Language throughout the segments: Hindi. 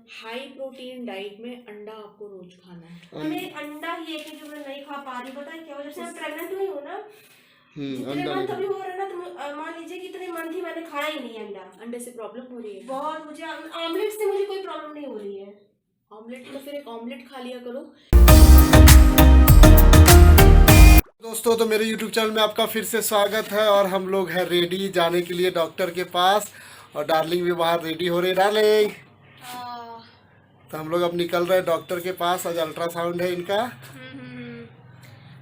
हाई प्रोटीन डाइट में अंडा आपको रोज खाना है। हमें अंडा ही एक जो मैं नहीं खा पा रही, पता है क्या? जैसे मैं प्रेग्नेंट हुई हूँ ना, जितने अंडा मंथ नहीं अभी हो रहे हैं ना, तो मान लीजिए कि इतने मंथ ही मैंने खाया ही नहीं अंडा। अंडे से प्रॉब्लम हो रही है? बहुत, मुझे ऑमलेट से मुझे कोई प्रॉब्लम नहीं हो रही है। ऑमलेट तो फिर एक ऑमलेट खा लिया करो। दोस्तों, तो मेरे YouTube चैनल में आपका फिर से स्वागत है और हम लोग हैं रेडी जाने के लिए डॉक्टर के पास। और डार्लिंग भी बाहर रेडी हो रही है। डार्लिंग, तो हम लोग अब निकल रहे हैं डॉक्टर के पास। आज अल्ट्रासाउंड है इनका।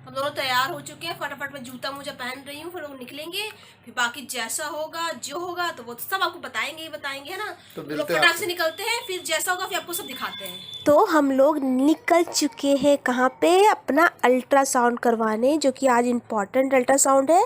हम दोनों तैयार हो चुके हैं, फटाफट मैं जूता मुझे पहन रही हूँ, फिर वो निकलेंगे। फिर बाकी जैसा होगा जो होगा तो वो तो सब आपको बताएंगे ही बताएंगे, है ना? तो लोग मिलते हैं फटाक आपसे। से निकलते हैं, फिर जैसा होगा फिर आपको सब दिखाते हैं। तो हम लोग निकल चुके हैं कहाँ पे? अपना अल्ट्रासाउंड करवाने, जो कि आज इम्पॉर्टेंट अल्ट्रासाउंड है,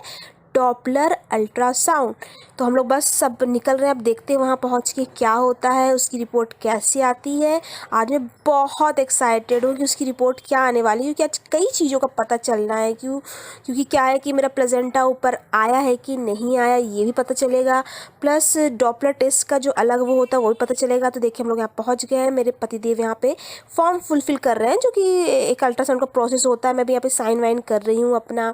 डॉपलर अल्ट्रासाउंड। तो हम लोग बस सब निकल रहे हैं। अब देखते हैं वहाँ पहुँच के क्या होता है, उसकी रिपोर्ट कैसी आती है। आज मैं बहुत एक्साइटेड हूँ कि उसकी रिपोर्ट क्या आने वाली है, क्योंकि आज कई चीज़ों का पता चलना है। क्योंकि क्या है कि मेरा प्लेजेंटा ऊपर आया है कि नहीं आया, ये भी पता चलेगा। प्लस डॉपलर टेस्ट का जो अलग वो होता है वो भी पता चलेगा। तो देखिए हम लोग यहाँ पहुँच गए हैं। मेरे पतिदेव यहाँ पे फॉर्म फुलफिल कर रहे हैं, जो कि एक अल्ट्रासाउंड का प्रोसेस होता है। मैं भी यहाँ पे साइन वाइन कर रही हूँ अपना।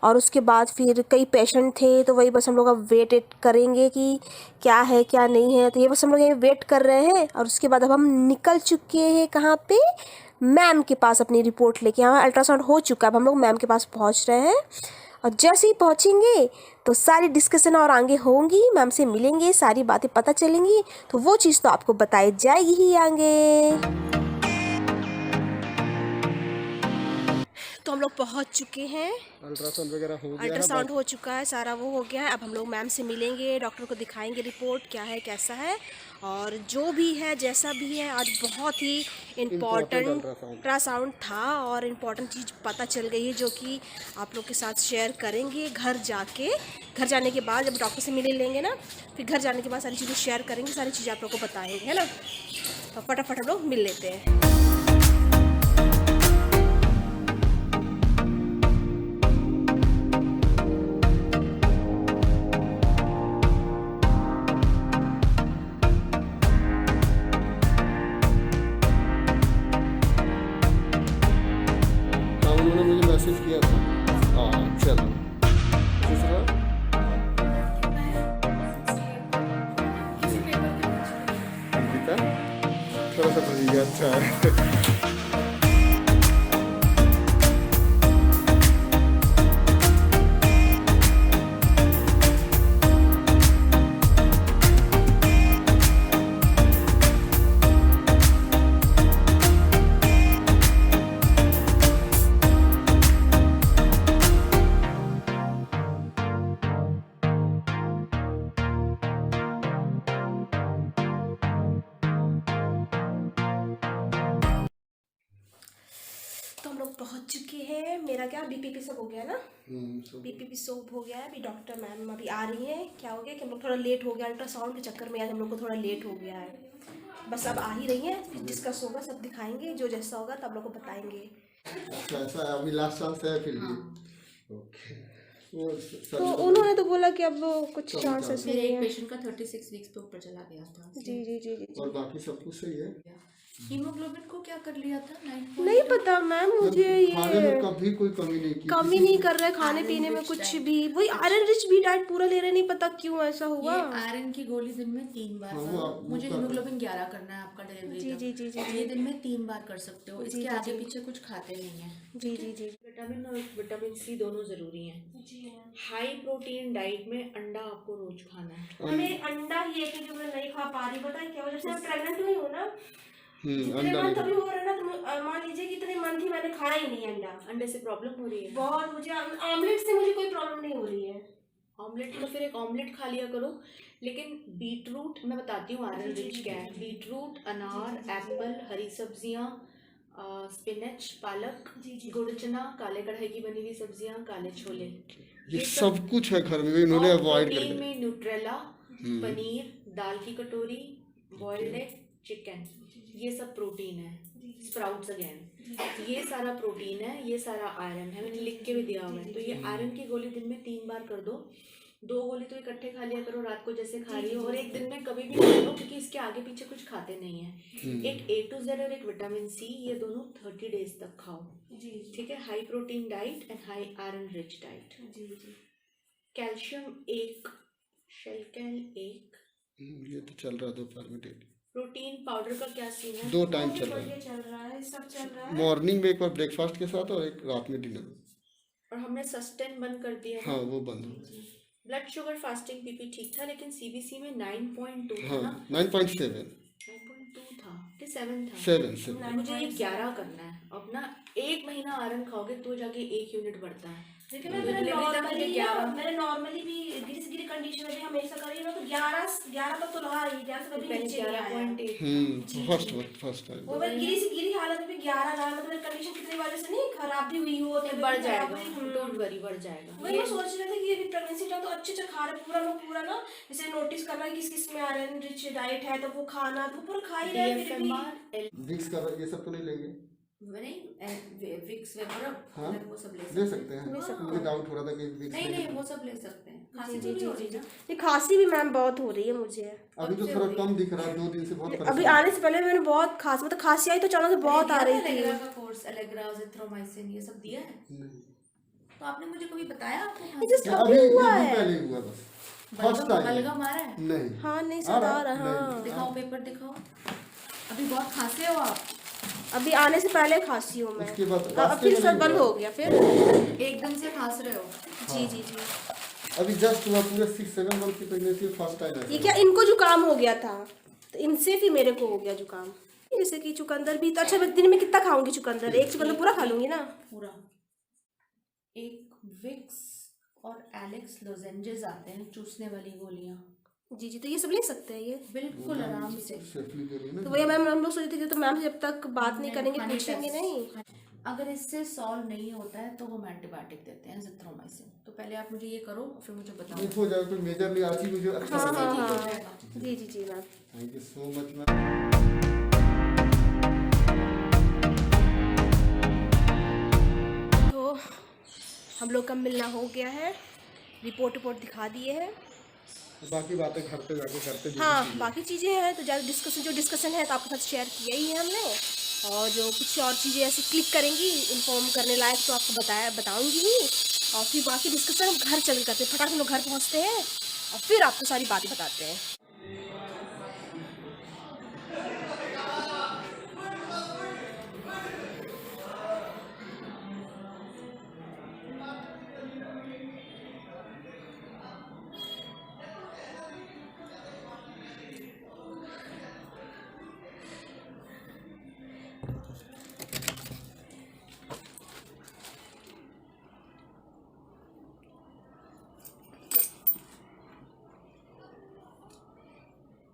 और उसके बाद फिर कई पेशेंट थे, तो वही बस हम लोग अब वेट करेंगे कि क्या है क्या नहीं है। तो ये बस हम लोग ये वेट कर रहे हैं। और उसके बाद अब हम निकल चुके हैं कहाँ पे? मैम के पास अपनी रिपोर्ट लेके। यहाँ अल्ट्रासाउंड हो चुका है, अब हम लोग मैम के पास पहुँच रहे हैं। और जैसे ही पहुँचेंगे तो सारी डिस्कशन और आगे होंगी, मैम से मिलेंगे, सारी बातें पता चलेंगी। तो वो चीज़ तो आपको बताई जाएगी ही आगे। तो हम लोग पहुँच चुके हैं। अल्ट्रासाउंड वगैरह हो गया है। अल्ट्रासाउंड हो चुका है, सारा वो हो गया है। अब हम लोग मैम से मिलेंगे, डॉक्टर को दिखाएंगे रिपोर्ट क्या है कैसा है। और जो भी है जैसा भी है, आज बहुत ही इम्पॉर्टेंट अल्ट्रासाउंड था और इम्पॉर्टेंट चीज़ पता चल गई है, जो कि आप लोग के साथ शेयर करेंगे घर जाके। घर जाने के बाद जब डॉक्टर से मिले लेंगे ना, फिर घर जाने के बाद सारी चीज़ें शेयर करेंगे, सारी चीज़ें आप लोग को बताएंगे, है ना? तो फटाफट हम लोग मिल लेते हैं। हाँ, उन्होंने मुझे मैसेज किया था। हाँ, चलो दूसरा। अंकिता, थोड़ा सा भैया अच्छा है। तो हम लोग पहुंच चुके हैं। मेरा क्या बीपीपी सब हो गया ना? बीपीपी सब हो गया है। अभी डॉक्टर मैम अभी आ रही हैं। क्या हो गया कि हम लोग थोड़ा लेट हो गया अल्ट्रासाउंड के चक्कर में, आज हम लोग को थोड़ा लेट हो गया है। बस अब आ ही रही हैं, फिर डिस्कस होगा, सब दिखाएंगे, जो जैसा होगा तब लोग को बताएंगे। अच्छा, ऐसा है, अभी लास्ट चांस है फिर भी। ओके। वो तो उन्होंने तो बोला कि अब कुछ चांसेस मेरे नहीं एक है। पेशेंट का 36 वीक्स पे ऊपर चला गया था। जी जी जी जी। और बाकी सब कुछ सही है। हीमोग्लोबिन को क्या कर लिया था? 9 नहीं पता मैम, मुझे खाने में ये कभी कोई कमी नहीं की। कमी नहीं कर रहे खाने पीने में कुछ भी। वही आयरन रिच भी डाइट पूरा ले रहे, नहीं पता क्यों ऐसा हुआ। ये आयरन की गोली दिन में 3 बार करो। मुझे हीमोग्लोबिन 11 करना है आपका डिलीवरी जी तक। जी जी जी ये दिन में 3 बार कर सकते हो। इसके आगे पीछे कुछ खाते नहीं है। जी जी जी। विटामिन और विटामिन सी दोनों जरूरी हैं। हाई प्रोटीन डाइट में अंडा आपको रोज खाना है। हमें अंडा ही एक जो मैं नहीं खा पा रही, पता है क्या? जैसे मैं प्रेग्नेंट हुई हूँ ना, जितने मंथ अभी हो रहे हैं ना, तो मान लीजिए कि इतने मंथ ही मैंने खाया ही नहीं अंडा। अंडे से प्रॉब्लम हो रही है? बहुत, मुझे ऑमलेट से मुझे कोई प्रॉब्लम नहीं हो रही है। ऑमलेट तो फिर एक ऑमलेट खा लिया करो। लेकिन बीटरूट, मैं बताती हूँ आयरन रिच क्या है। बीटरूट, अनार, एप्पल, हरी सब्जियाँ, स्पिनच, पालक, गुड़ चना, काले कढ़ाई की बनी हुई सब्जियाँ, काले छोले, ये सब कुछ है घर में, इन्होंने अवॉइड कर प्रोटीन दिया। में न्यूट्रेला, पनीर, दाल की कटोरी, बॉइल्ड एग, चिकन, ये सब प्रोटीन है। स्प्राउट्स अगेन, ये सारा प्रोटीन है, ये सारा आयरन है। मैंने लिख के भी दिया हुआ है। तो ये आयरन की गोली दिन में 3 बार कर दो। 2 गोली तो इकट्ठे खा लिया करो रात को जैसे खा रही हो, और एक दिन में कभी भी खा लो, क्योंकि इसके आगे पीछे कुछ खाते नहीं है। एक A to Z और एक विटामिन C, ये दोनों 30 डेज तक खाओ। जी ठीक है। High protein diet and high iron rich diet. जी जी। Calcium 1, Shelcal 1। ये तो चल रहा है दोपहर में डेली। प्रोटीन पाउडर का क्या सीन है? 2 टाइम चल रहा बढ़िया चल रहा है, सब चल रहा है। है, मॉर्निंग में एक बार ब्रेकफास्ट के साथ और एक रात में डिनर। और हमने सस्टेन बंद कर दिया। हाँ वो बंद हो गया। ब्लड शुगर फास्टिंग पीपी ठीक था, लेकिन सीबीसी में 9.2 था हाँ ना? 9.7 9.2 था कि 7 था? 7 मुझे ये 11 करना है अपना। 1 महीना आयरन खाओगे तो जाके 1 यूनिट बढ़ता है। लेकिन तो मैंने delivery तक मुझे 11 मैंने नॉर्मली भी गिरी से गिरी कंडीशन में भी हमेशा करी ना, तो 11 तक तो रहा ही, 11 से कभी पहले नीचे नहीं आया। 11.8 फर्स्ट टाइम। वो मैं गिरी से गिरी हालत में भी 11 रहा, मतलब मेरी कंडीशन कितनी वजह से नहीं खराब भी हुई हो, फिर बढ़ जाएगा, डोंट वरी, बढ़ जाएगा। वही मैं सोच रहे थे कि अभी प्रेगनेंसी टाइम तो अच्छे से खा रहे पूरा ना, जैसे नोटिस करना किस किस में आयरन रिच डाइट है, तो वो खाना तो पूरा खा ही रहे हैं। फिर भी DFMR विक्स का ये सब तो नहीं लेंगे? विक्स वेपरब, हाँ वो सब ले सकते हैं। मुझे डाउट हो रहा था कि विक्स नहीं वो सब ले सकते हैं। खांसी तो नहीं हो रही ना? ये खांसी भी मैम बहुत हो रही है मुझे। अभी तो थोड़ा कम दिख रहा है, 2 दिन से बहुत अभी परेशान। आने से पहले मैंने बहुत मतलब खांसी आई तो अचानक से बहुत आ रही थी। एलेग्रा का कोर्स, एलेग्रा, एजिथ्रोमाइसिन, ये सब दिया है? नहीं। तो आपने मुझे कभी बताया? आपको ये जस्ट अभी अभी हुआ अभी है। पहले हुआ बस, फर्स्ट टाइम। बलगम आ रहा है? नहीं हाँ नहीं सदा रहा। दिखाओ पेपर दिखाओ। अभी बहुत खांसे हो आप? अभी आने से पहले खांसी हूँ मैं। उसके बाद अब फिर सब बंद हो गया फिर। एकदम से खांस रहे हो? जी जी जी। अभी जस्ट हुआ, पूरे 6-7 मंथ की प्रेगनेंसी फर्स्ट टाइम है। ये क्या इनको जुकाम हो गया था, तो इनसे भी मेरे को हो गया जुकाम। जैसे कि चुकंदर भी तो अच्छा, मैं दिन में कितना खाऊंगी चुकंदर? एक चुकंदर पूरा खा लूंगी ना पूरा। एक विक्स और एलेक्स लोजेंजेस आते हैं, चूसने वाली गोलियां। जी जी। तो ये सब ले सकते हैं ये? बिल्कुल आराम से। सेफली दे रही है तो ना। वही मैम हम लोग सोचे थे कि तो मैम से जब तक बात नहीं करेंगे, खाने पूछेंगे टेस्ट। नहीं। अगर इससे सॉल्व नहीं होता है तो हम एंटीबायोटिक देते हैं, एजिथ्रोमाइसिन। तो पहले आप मुझे ये करो, फिर मुझे बताओ। नहीं हो जाएगा, कोई मेजर नहीं आती मुझे। अच्छा हाँ हाँ ठीक हो हाँ। जाएगा। जी जी जी ma'am. Thank you so much ma'am. तो हम लोग का मिलना हो गया है, रिपोर्ट दिखा दिए हैं। बाकी बातें घर पे जाके करते जो हाँ भी चीज़ें। बाकी चीज़ें हैं तो ज़्यादा डिस्कशन है तो आपके साथ शेयर किया ही है हमने, और जो कुछ और चीज़ें ऐसे क्लिक करेंगी इन्फॉर्म करने लायक तो आपको बताऊंगी ही। और फिर बाकी डिस्कशन हम घर चल करते हैं, फटाक से लोग घर पहुँचते हैं और फिर आपको सारी बातें बताते हैं।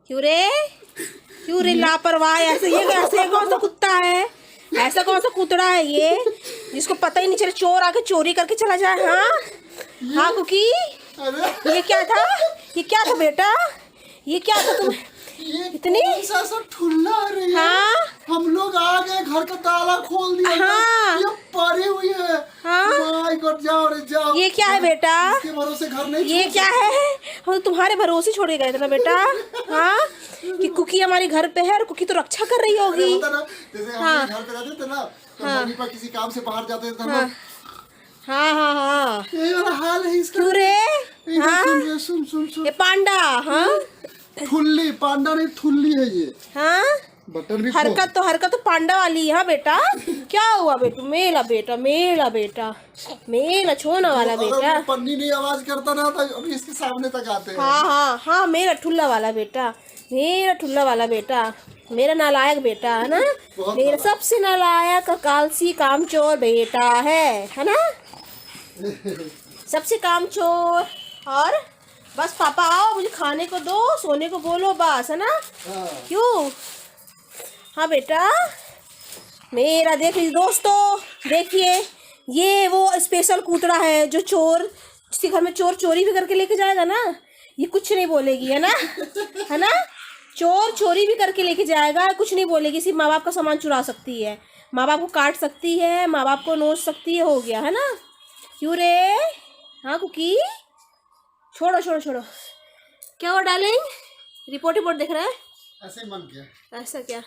क्यों रे लापरवाह, ऐसे ये कैसे कौन सा कुत्ता है? ऐसा कौन सा कुतड़ा है ये जिसको पता ही नहीं चले, चोर आके चोरी करके चला जाए? हाँ कुकी, ये क्या था? ये क्या था बेटा? ये क्या था तुम इतनी? सा ठुल्ला रही है। हाँ हम लोग आ गए, घर का ताला खोल दिया। हाँ। ये पड़ी हुई है। हाँ। माय गॉड, जाओ रे जाओ। ये क्या है बेटा? इसके भरोसे घर नहीं ये क्या है? हम तुम्हारे भरोसे छोड़े गए थे ना बेटा। हाँ कि कुकी हमारे घर पे है और कुकी तो रक्षा कर रही होगी। होता ना, जैसे हम घर पे रहते थे ना, तो मम्मी पापा किसी काम से बाहर जाते थे तो हम लोग, हाँ हाँ हाँ। यही वाला हाल है इसका। क्यों रे? हाँ सुन सुन सुन। ये पांडा। हाँ ठुल्ली, पांडा नहीं ठुल्ली है ये। हाँ बटन भी हरकत तो पांडा वाली है। हाँ बेटा क्या हुआ बेटू? मेला मेला छोना वाला बेटा। पन्नी नहीं आवाज करता ना तो अभी इसके सामने तक आते हैं। हाँ हाँ हाँ मेरा ठुल्ला वाला बेटा, मेरा नालायक बेटा है ना, मेरा सबसे नालायक कालसी कामचोर बेटा है ना, सबसे कामचोर। और बस पापा आओ, मुझे खाने को दो, सोने को बोलो, बस है ना। क्यों? हाँ बेटा मेरा देख लीजिए दोस्तों, देखिए ये वो स्पेशल कूतड़ा है जो चोर, जिसके घर में चोर चोरी भी करके लेके जाएगा ना, ये कुछ नहीं बोलेगी है ना। चोर चोरी भी करके लेके जाएगा, कुछ नहीं बोलेगी, सिर्फ माँ बाप का सामान चुरा सकती है, माँ बाप को काट सकती है, माँ बाप को नोच सकती है, हो गया है ना। क्यों रे? हाँ कुकी छोड़ो छोड़ो छोड़ो। क्या हुआ डार्लिंग, रिपोर्ट देख रहे हैं? ऐसे ही मन किया। ऐसा क्या?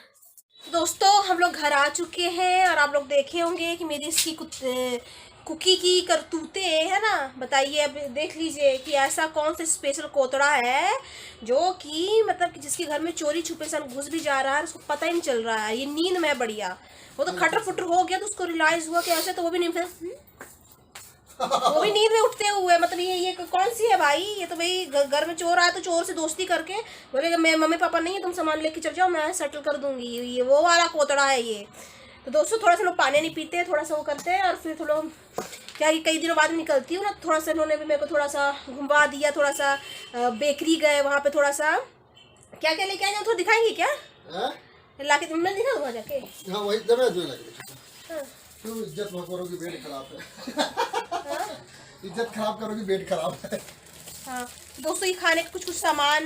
दोस्तों हम लोग घर आ चुके हैं और आप लोग देखे होंगे कि मेरी इसकी कुकी की करतूते है ना। बताइए, अब देख लीजिए कि ऐसा कौन सा स्पेशल कोतड़ा है जो कि मतलब कि जिसके घर में चोरी छुपे से घुस भी जा रहा है, उसको पता ही नहीं चल रहा है। ये नींद में बढ़िया, वो तो खटर फुटर हो गया तो उसको रियलाइज हुआ कि ऐसे, तो वो भी नींद में उठते हुए। मतलब ये कौन सी है भाई? ये तो भाई घर में चोर आया तो चोर से दोस्ती करके बोलेगा मैं मम्मी पापा नहीं है, तुम सामान लेके चल जाओ, मैं सेटल कर दूंगी। ये वो वाला कोतड़ा है ये। तो दोस्तों थोड़ा सा लोग पानी नहीं पीते, थोड़ा सा वो करते हैं और फिर थोड़ा क्या कि कई दिनों बाद निकलती हूँ ना, थोड़ा सा इन्होंने भी मेरे को थोड़ा सा घुमा दिया। थोड़ा सा बेकरी गए, वहाँ पे थोड़ा सा क्या क्या लेके आए, थोड़ा दिखाएंगे क्या ला के? तुमने दिखा दूँगा जाके। हाँ वही क्यों इज्जत करोगी, पेट खराब है। इज्जत खराब करोगी, पेट खराब है। हाँ दोस्तों, ये खाने का कुछ सामान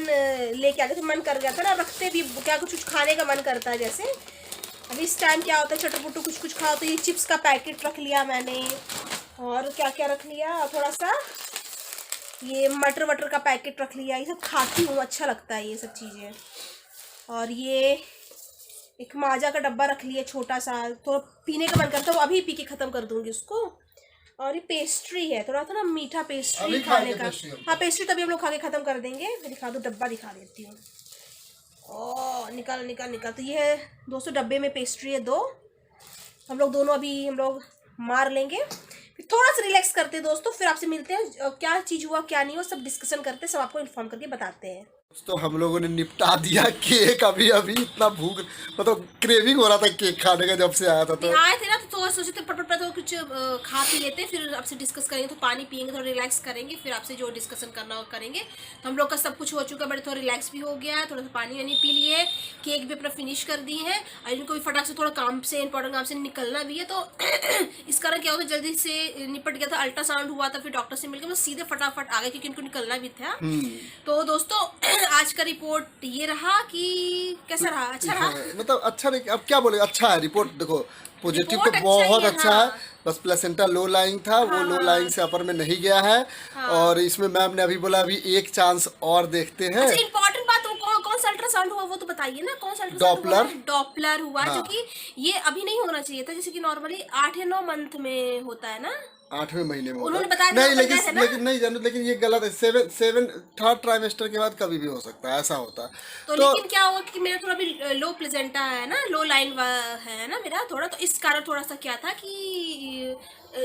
लेके आ गए थे, मन कर गया था ना, रखते भी क्या कुछ खाने का मन करता है। जैसे अभी इस टाइम क्या होता है, चटपुटू कुछ खाओ, तो ये चिप्स का पैकेट रख लिया मैंने, और क्या क्या रख लिया, और थोड़ा सा ये मटर वटर का पैकेट रख लिया। ये सब खाती हूँ, अच्छा लगता है ये सब चीज़ें। और ये एक माजा का डब्बा रख लिया छोटा सा, थोड़ा पीने का मन करता है, वो अभी पी के ख़त्म कर दूँगी उसको। और ये पेस्ट्री है, थोड़ा सा ना मीठा पेस्ट्री खाने का। हाँ पेस्ट्री तभी हम लोग खा के ख़त्म कर देंगे। मैं दिखा दूँ, डब्बा दिखा देती हूँ। ओह निकाल निकाल निकाल। तो ये है दोस्तों, डब्बे में पेस्ट्री है 2। हम लोग दोनों अभी हम लोग मार लेंगे, फिर थोड़ा सा रिलैक्स करते हैं दोस्तों, फिर आपसे मिलते हैं। क्या चीज़ हुआ क्या नहीं हुआ सब डिस्कशन करते हैं, सब आपको इन्फॉर्म करके बताते हैं। तो हम लोगों ने निपटा दिया केक। अभी इतना भूख, मतलब क्रेविंग हो रहा था केक खाने का जब से आया था। तो आए थे ना तो सोचे थे पट तो कुछ खा पी लेते, फिर आपसे डिस्कस करेंगे, तो पानी पियेंगे, थोड़ा रिलैक्स करेंगे, फिर आपसे जो डिस्कशन करना हो करेंगे। तो हम लोग का सब कुछ हो चुका है, बट थोड़ा रिलैक्स भी हो गया है, थोड़ा सा पानी वानी पी लिए, केक भी अपना फिनिश कर दिए हैं, और इनको भी फटाक से थोड़ा काम से, इंपॉर्टेंट काम से निकलना भी है। तो इस कारण क्या होता है, जल्दी से निपट गया था। अल्ट्रासाउंड हुआ था, फिर डॉक्टर से मिलकर सीधे फटाफट आ गए, क्योंकि इनको निकलना भी था। तो दोस्तों आज का रिपोर्ट ये रहा कि कैसा रहा? अच्छा रहा, मतलब अच्छा नहीं, अब क्या बोले, अच्छा है रिपोर्ट। देखो पॉजिटिव तो रिपोर्ट बहुत अच्छा अच्छा है, बस प्लेसेंटा लो लाइंग था, वो लो लाइंग से अपर में नहीं गया है। और इसमें मैम ने अभी बोला अभी एक चांस और देखते हैं। अच्छा इंपॉर्टेंट बात, कौन सा अल्ट्रासाउंड हुआ वो तो बताइए ना, कौन सा डॉपलर हुआ, जो कि ये अभी नहीं होना चाहिए था, जैसे कि नॉर्मली 8 या 9 मंथ में होता है ना, 8वें महीने में उन्होंने बताया नहीं, लेकिन नहीं जानते, लेकिन ये गलत है। 3rd ट्राइमेस्टर के बाद कभी भी हो सकता है, ऐसा होता है। तो लेकिन क्या हुआ कि मेरा थोड़ा भी लो प्लेजेंटा है ना, लो लाइन है ना मेरा थोड़ा, तो इस कारण थोड़ा सा क्या था कि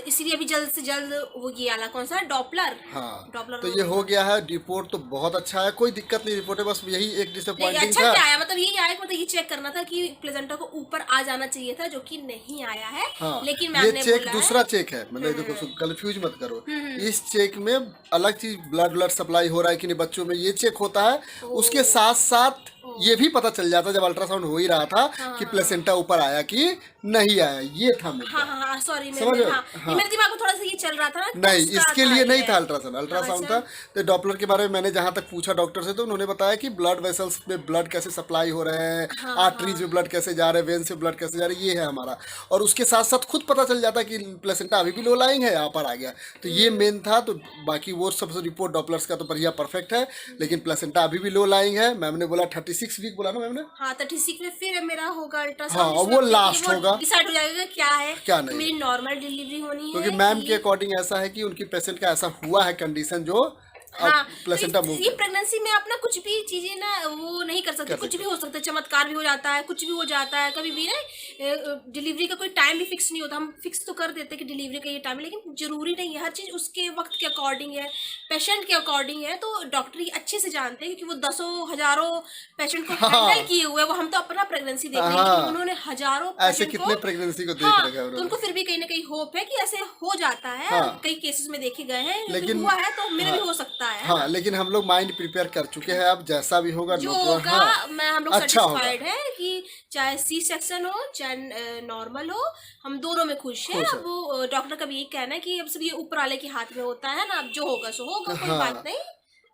इसलिए अभी जल्द से जल्द वो ये वाला कौन सा डॉपलर। हाँ डॉपलर तो ये हो गया है। रिपोर्ट तो बहुत अच्छा है, कोई दिक्कत नहीं रिपोर्ट है, बस यही एक डिसअपॉइंटिंग अच्छा था। क्या आया, मतलब यही आया, मतलब ये चेक करना था कि प्लेजेंटा को ऊपर आ जाना चाहिए था, जो कि नहीं आया है। हाँ, लेकिन मैम ने चेक बोला दूसरा चेक है, मतलब देखो कंफ्यूज मत करो। इस चेक में अलग चीज ब्लड सप्लाई हो रहा है कि नहीं बच्चों में, ये चेक होता है। उसके साथ साथ ये भी पता चल जाता जब अल्ट्रासाउंड हो ही रहा था कि प्लेसेंटा ऊपर आया कि नहीं आया। ये था हाँ सॉरी, समझ रहे हो? मेरे दिमाग में थोड़ा सा ये चल रहा था ना, नहीं इसके लिए नहीं था अल्ट्रासाउंड था। तो डॉपलर के बारे में मैंने जहाँ तक पूछा डॉक्टर से, तो उन्होंने बताया कि ब्लड वेसल्स में ब्लड कैसे सप्लाई हो रहे हैं, आर्टरीज में ब्लड कैसे जा रहे हैं, वेन से ब्लड कैसे जा रहे हैं, ये है हमारा। और उसके साथ साथ खुद पता चल जाता कि प्लेसेंटा अभी भी लो लाइंग है, यहाँ पर आ गया। तो ये मेन था। तो बाकी वो सब रिपोर्ट डॉपलर्स का तो बढ़िया परफेक्ट है, लेकिन प्लेसेंटा अभी भी लो लाइंग है। मैम ने बोला 36 वीक बोला ना मैम ने। हाँ 36 में फिर मेरा होगा अल्ट्रासाउंड। हाँ वो लास्ट होगा, डिसाइड हो जाएगा क्या है, क्या नहीं। मेरी नॉर्मल डिलीवरी होनी है, क्योंकि मैम के अकॉर्डिंग ऐसा है कि उनकी पेशेंट का ऐसा हुआ है कंडीशन जो प्लेसेंटा मूव। ये प्रेगनेंसी में आप ना कुछ भी चीजें ना वो नहीं कर सकते, कुछ भी हो सकता है, चमत्कार भी हो जाता है, कुछ भी हो जाता है कभी भी ना। डिलीवरी का कोई टाइम भी फिक्स नहीं होता, हम फिक्स तो कर देते हैं कि डिलीवरी का ये टाइम है, लेकिन जरूरी नहीं है, हर चीज उसके वक्त के अकॉर्डिंग है, पेशेंट के अकॉर्डिंग है। तो डॉक्टर ही अच्छे से जानते हैं, क्योंकि वो दसों हजारों पेशेंट को हैंडल किए हुए, वो हम तो अपना प्रेगनेंसी देख रहे हैं, उन्होंने हजारों ऐसे कितने प्रेगनेंसी को देख रखा है, तो उनको फिर भी कहीं ना कहीं होप है कि ऐसे हो जाता है। कई केसेस में देखे गए हैं, लेकिन हुआ है तो मेरा भी हो सकता है। हाँ लेकिन हम लोग माइंड प्रिपेयर कर चुके हैं, अब जैसा भी होगा जो होगा मैं हम लोग अच्छा सेटिस्फाइड है कि चाहे सी सेक्शन हो चाहे नॉर्मल हो, हम दोनों में खुश हैं। अब वो डॉक्टर का भी यही कहना है कि अब सब ये ऊपर वाले के हाथ में होता है ना, अब जो होगा सो होगा, कोई बात नहीं,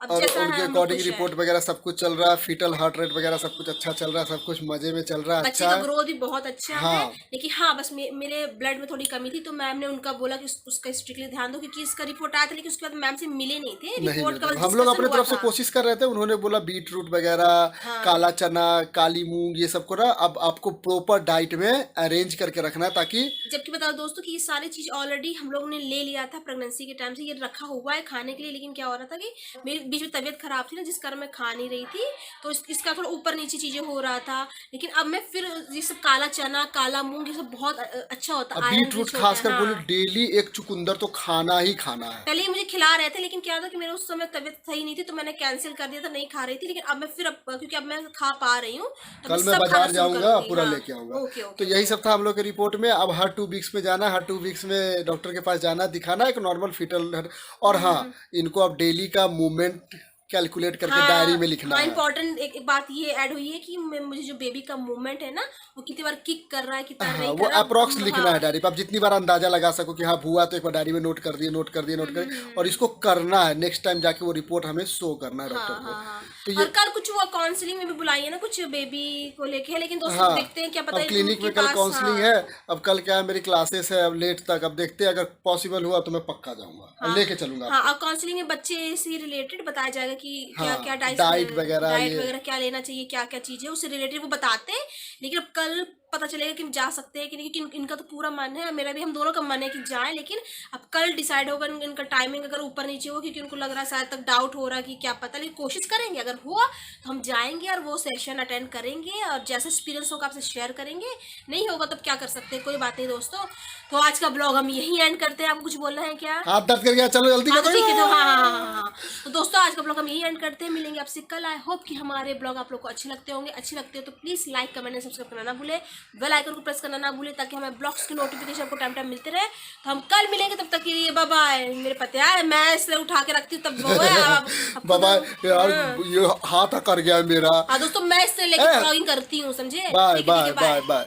अब और जैसा है उनके हम लोग अकॉर्डिंग खुश हैं। रिपोर्ट वगैरह सब कुछ चल रहा है, फीटल हार्ट रेट वगैरह सब कुछ अच्छा चल रहा है, सब कुछ मजे में चल रहा है, बच्चे अच्छा का है। ग्रोथ भी बहुत अच्छा हाँ। है, लेकिन हाँ बस मेरे ब्लड में थोड़ी कमी थी, तो मैम ने उनका बोला कि उसका स्ट्रिक्टली ध्यान दो, क्योंकि इसका रिपोर्ट आया था लेकिन उसके बाद मैम से मिले नहीं थे, नहीं रिपोर्ट का मिलता, बस हम लोग डिस्कशन अपने हुआ तरफ से था। कोशिश कर रहे थे, उन्होंने बोला बीट रूट वगैरह, हाँ। काला चना, काली मूंग, ये सब को ना अब आपको प्रॉपर डाइट में अरेंज करके रखना है, ताकि जबकि बताओ दोस्तों कि ये सारी चीज ऑलरेडी हम लोगों ने ले लिया था प्रेगनेंसी के टाइम से, ये रखा हुआ है खाने के लिए, लेकिन क्या हो रहा था कि मेरी बीच में तबीयत खराब थी ना, जिस कारण मैं खा नहीं रही थी, तो इसका थोड़ा ऊपर नीचे चीजें हो रहा था। लेकिन अब मैं फिर ये सब काला चना, काला मूंग, ये सब बहुत अच्छा होता है, आयरन बीट रूट रिच होता है। खासकर बोले हाँ। डेली एक चुकंदर तो खाना ही खाना है। पहले ये मुझे खिला रहे थे, लेकिन क्या था कि मेरे उस समय तबीयत सही नहीं थी, तो मैंने कैंसिल कर दिया था, नहीं खा रही थी। लेकिन अब मैं फिर क्योंकि अब मैं खा पा रही हूँ, तो कल मैं सब खाना बाजार शुरू जाऊंगा, करूंगी। पूरा हाँ। लेके आऊंगा। ओके तो ओके। यही सब था हम लोग के रिपोर्ट में। अब हर 2 वीक्स में जाना, हर 2 वीक्स में डॉक्टर के पास जाना, दिखाना एक नॉर्मल फीटल। और हाँ, इनको अब डेली का मूवमेंट कैलकुलेट करके डायरी में लिखना हाँ, है। इम्पोर्टेंट एक बात ये ऐड हुई है कि मुझे जो बेबी का मूवमेंट है ना, वो कितनी बार किक कर रहा है, कितना हाँ, नहीं वो कर रहा। अप्रोक्स लिखना हाँ। है डायरी पे। आप जितनी बार अंदाजा लगा सको कि हाँ हुआ, तो एक बार डायरी में नोट कर दिए, नोट कर दिए, नोट कर दिए, और इसको करना है। नेक्स्ट टाइम जाके वो रिपोर्ट हमें शो करना है डॉक्टर को। हाँ। तो और ये कल कुछ वो काउंसलिंग में भी बुलाई है ना, कुछ बेबी को लेके है, लेकिन दोस्तों हाँ, देखते हैं क्या पता अब है क्लिनिक उनके में कल पास। काउंसलिंग हाँ। है। अब कल क्या है, मेरी क्लासेस है अब लेट तक। अब देखते हैं, अगर पॉसिबल हुआ तो मैं पक्का जाऊंगा, हाँ। लेके चलूंगा हाँ, आपको। और काउंसलिंग में बच्चे से रिलेटेड बताया जाएगा कि क्या हाँ, क्या डाइट वगैरह ये। वगैरह क्या लेना चाहिए, क्या क्या चीज है उससे रिलेटेड वो बताते हैं। लेकिन अब कल पता चलेगा कि हम जा सकते हैं कि नहीं, क्योंकि इनका तो पूरा मन है, मेरा भी, हम दोनों का मन है कि जाएं। लेकिन अब कल डिसाइड होगा इनका टाइमिंग, अगर ऊपर नीचे हो, क्योंकि उनको लग रहा है शायद तक डाउट हो रहा है कि क्या पता, लेकिन कोशिश करेंगे। अगर हुआ तो हम जाएंगे और वो सेशन अटेंड करेंगे, और जैसा एक्सपीरियंस होगा आपसे शेयर करेंगे। नहीं होगा तब क्या कर सकते हैं, कोई बात नहीं दोस्तों। तो आज का ब्लॉग हम यही एंड करते हैं। आपको कुछ बोलना है क्या? हाथ दर्द कर गया, चलो जल्दी हाँ, तो करो। ठीक है। तो हाँ। तो दोस्तों आज का ब्लॉग हम यही एंड करते हैं, मिलेंगे आपसे कल। आई होप कि हमारे ब्लॉग आप लोग को अच्छे लगते होंगे। अच्छे लगते हो तो please like, comment and subscribe करना ना भूले, बेल आइकन को प्रेस करना ना भूले, ताकि हमें ब्लॉग्स की नोटिफिकेशन आपको टाइम टाइम मिलते रहे। तो हम कल मिलेंगे, तब तक के लिए बाय बाय। मेरे पति यार, मैं इसलिए उठा के रखती हूँ तब वो है। बाबा यार, ये हाथ कर गया मेरा। हाँ दोस्तों, मैं इससे लेके ब्लॉगिंग करती हूँ, समझे? बाय ठीक है, बाय बाय बाय।